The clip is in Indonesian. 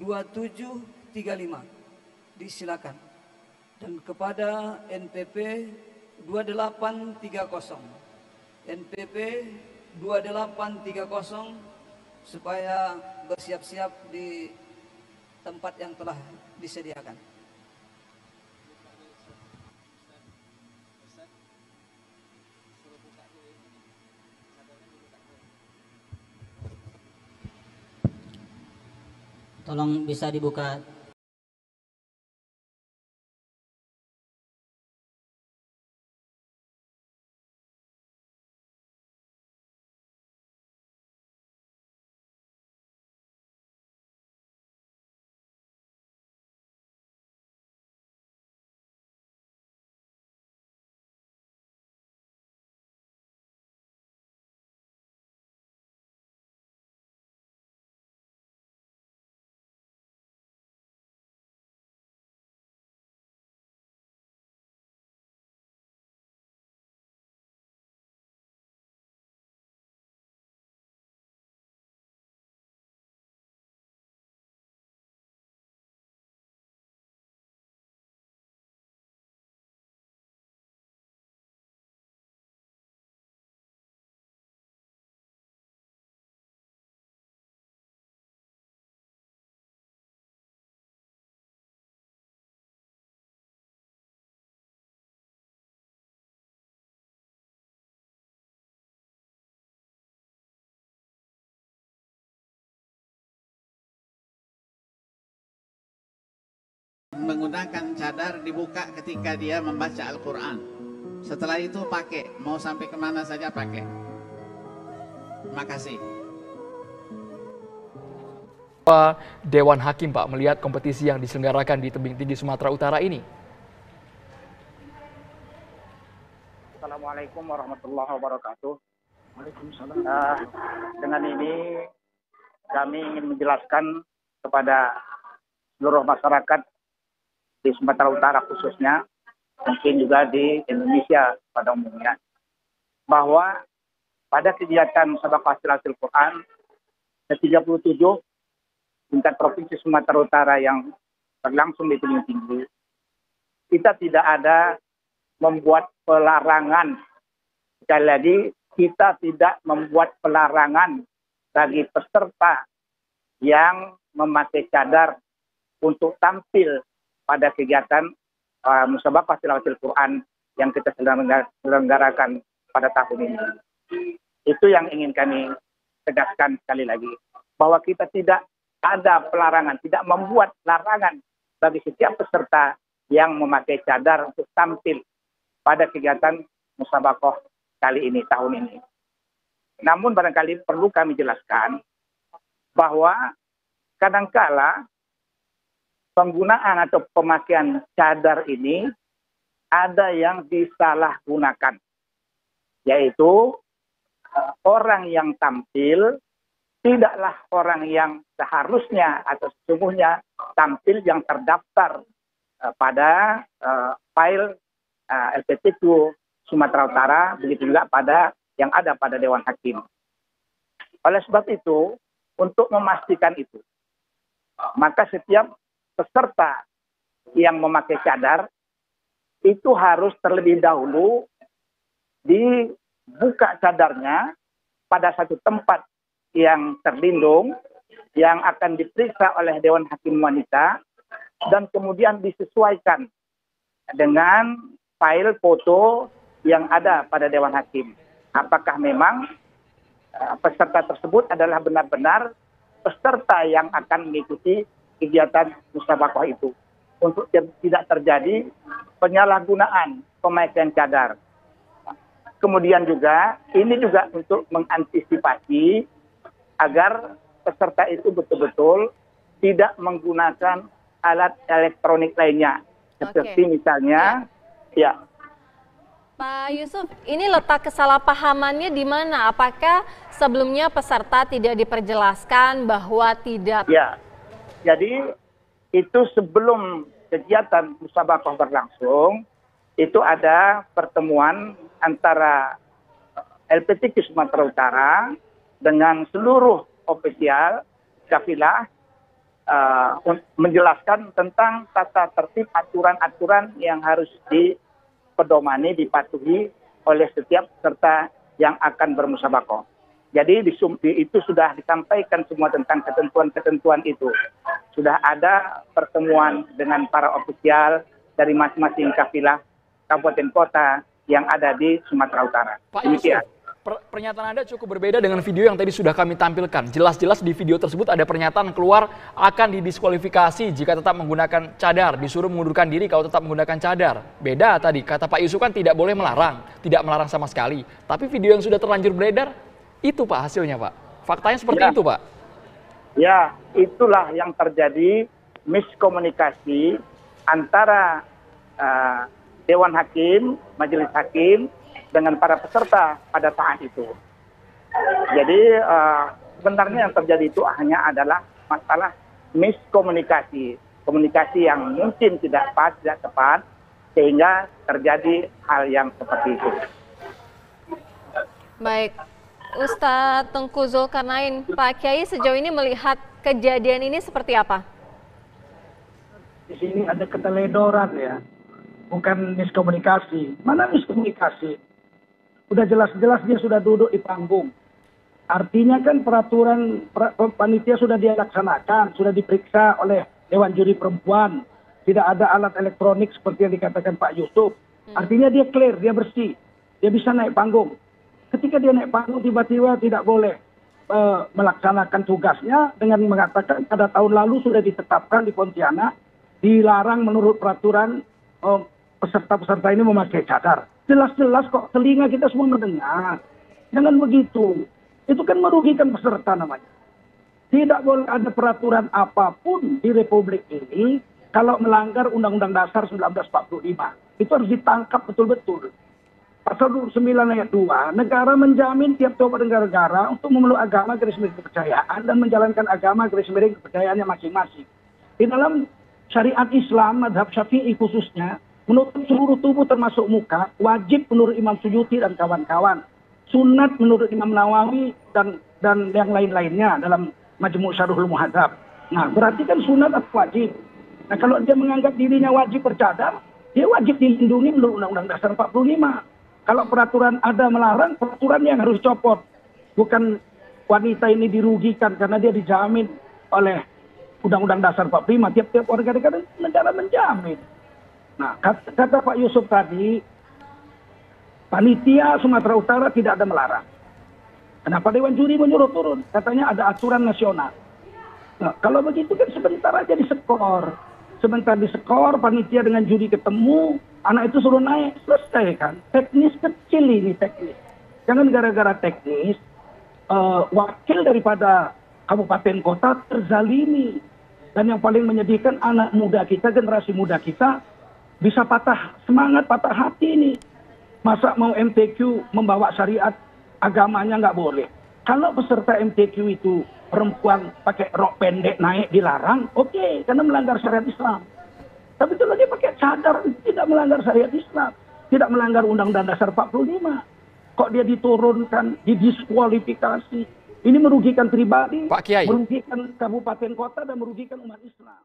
2735. Disilakan. Dan kepada NPP 2830, NPP 2830 supaya bersiap-siap di tempat yang telah disediakan. Tolong bisa dibuka. Menggunakan cadar dibuka ketika dia membaca Al-Quran. Setelah itu pakai, mau sampai kemana saja pakai. Terima kasih. Dewan Hakim, Pak, melihat kompetisi yang diselenggarakan di Tebing Tinggi Sumatera Utara ini. Assalamualaikum warahmatullahi wabarakatuh. Dengan ini kami ingin menjelaskan kepada seluruh masyarakat di Sumatera Utara khususnya, mungkin juga di Indonesia pada umumnya, bahwa pada kegiatan Musabaqah Tilawatil Quran ke-37 tingkat Provinsi Sumatera Utara yang berlangsung di Tebing Tinggi, kita tidak ada membuat pelarangan. Sekali lagi, kita tidak membuat pelarangan bagi peserta yang memakai cadar untuk tampil pada kegiatan Musabaqah Tilawatil Quran yang kita selenggarakan pada tahun ini. Itu yang ingin kami tegaskan sekali lagi, bahwa kita tidak ada pelarangan, tidak membuat larangan bagi setiap peserta yang memakai cadar untuk tampil pada kegiatan Musabaqah kali ini, tahun ini. Namun barangkali perlu kami jelaskan bahwa kadangkala penggunaan atau pemakaian cadar ini ada yang disalahgunakan, yaitu orang yang tampil tidaklah orang yang seharusnya atau sesungguhnya tampil yang terdaftar pada file LPTQ Sumatera Utara, begitu juga pada yang ada pada Dewan Hakim. Oleh sebab itu, untuk memastikan itu, maka setiap peserta yang memakai cadar itu harus terlebih dahulu dibuka cadarnya pada satu tempat yang terlindung yang akan diperiksa oleh Dewan Hakim Wanita dan kemudian disesuaikan dengan file foto yang ada pada Dewan Hakim. Apakah memang peserta tersebut adalah benar-benar peserta yang akan mengikuti kegiatan Musabaqah itu, untuk tidak terjadi penyalahgunaan pemakaian cadar. Kemudian juga ini juga untuk mengantisipasi agar peserta itu betul-betul tidak menggunakan alat elektronik lainnya, seperti misalnya ya. Pak Yusuf, ini letak kesalahpahamannya di mana? Apakah sebelumnya peserta tidak diperjelaskan bahwa tidak? Ya, jadi itu sebelum kegiatan Musabaqah berlangsung, itu ada pertemuan antara LPTQ Sumatera Utara dengan seluruh ofisial kafilah menjelaskan tentang tata tertib aturan-aturan yang harus dipedomani, dipatuhi oleh setiap peserta yang akan bermusabaqah. Jadi itu sudah disampaikan semua tentang ketentuan-ketentuan itu. Sudah ada pertemuan dengan para ofisial dari masing-masing kafilah kabupaten kota yang ada di Sumatera Utara. Pak Yusuf, pernyataan Anda cukup berbeda dengan video yang tadi sudah kami tampilkan. Jelas-jelas di video tersebut ada pernyataan keluar akan didiskualifikasi jika tetap menggunakan cadar, disuruh mengundurkan diri kalau tetap menggunakan cadar. Beda tadi, kata Pak Yusuf kan tidak boleh melarang, tidak melarang sama sekali. Tapi video yang sudah terlanjur beredar, itu Pak hasilnya Pak. Faktanya seperti itu Pak. Ya, itulah yang terjadi miskomunikasi antara Dewan Hakim, Majelis Hakim, dengan para peserta pada saat itu. Jadi sebenarnya yang terjadi itu hanya adalah masalah miskomunikasi. Komunikasi yang mungkin tidak pas, tidak tepat, sehingga terjadi hal yang seperti itu. Baik, Ustadz Tengku Zulkarnain, Pak Kiai sejauh ini melihat kejadian ini seperti apa? Di sini ada keteledoran ya, bukan miskomunikasi. Mana miskomunikasi? Udah jelas-jelas dia sudah duduk di panggung. Artinya kan peraturan panitia sudah dia laksanakan, sudah diperiksa oleh Dewan Juri Perempuan. Tidak ada alat elektronik seperti yang dikatakan Pak Yusuf. Artinya dia clear, dia bersih. Dia bisa naik panggung. Ketika dia naik panggung tiba-tiba tidak boleh melaksanakan tugasnya dengan mengatakan pada tahun lalu sudah ditetapkan di Pontianak, dilarang menurut peraturan peserta-peserta ini memakai cadar. Jelas-jelas kok telinga kita semua mendengar. Jangan begitu. Itu kan merugikan peserta namanya. Tidak boleh ada peraturan apapun di Republik ini kalau melanggar Undang-Undang Dasar 1945. Itu harus ditangkap betul-betul. Pasal 29 ayat 2, negara menjamin tiap-tiap negara untuk memeluk agama garis miring kepercayaan dan menjalankan agama garis miring kepercayaannya masing-masing. Di dalam syariat Islam, madhab Syafi'i khususnya, menutup seluruh tubuh termasuk muka, wajib menurut Imam Suyuti dan kawan-kawan. Sunat menurut Imam Nawawi dan yang lain-lainnya dalam Majmu' Syarhul Muhadzab. Nah, berarti kan sunat atau wajib. Nah, kalau dia menganggap dirinya wajib bercadar, dia wajib dilindungi menurut Undang-Undang Dasar 45. Kalau peraturan ada melarang, peraturan yang harus copot. Bukan wanita ini dirugikan karena dia dijamin oleh Undang-Undang Dasar 45. Tiap-tiap warga negara menjamin. Nah, kata Pak Yusuf tadi, panitia Sumatera Utara tidak ada melarang. Kenapa Dewan Juri menyuruh turun? Katanya ada aturan nasional. Nah, kalau begitu kan sebentar aja diskor. Sebentar diskor, panitia dengan juri ketemu, anak itu suruh naik, selesai kan. Teknis kecil ini, teknis. Jangan gara-gara teknis, wakil daripada kabupaten kota terzalimi. Dan yang paling menyedihkan, anak muda kita, generasi muda kita, bisa patah semangat, patah hati ini. Masa mau MTQ membawa syariat agamanya nggak boleh. Kalau peserta MTQ itu perempuan pakai rok pendek naik dilarang, oke, karena melanggar syariat Islam. Tapi kalau dia pakai cadar, tidak melanggar syariat Islam. Tidak melanggar Undang-Undang Dasar 45. Kok dia diturunkan, didiskualifikasi. Ini merugikan pribadi, Pak Kiai, merugikan kabupaten kota, dan merugikan umat Islam.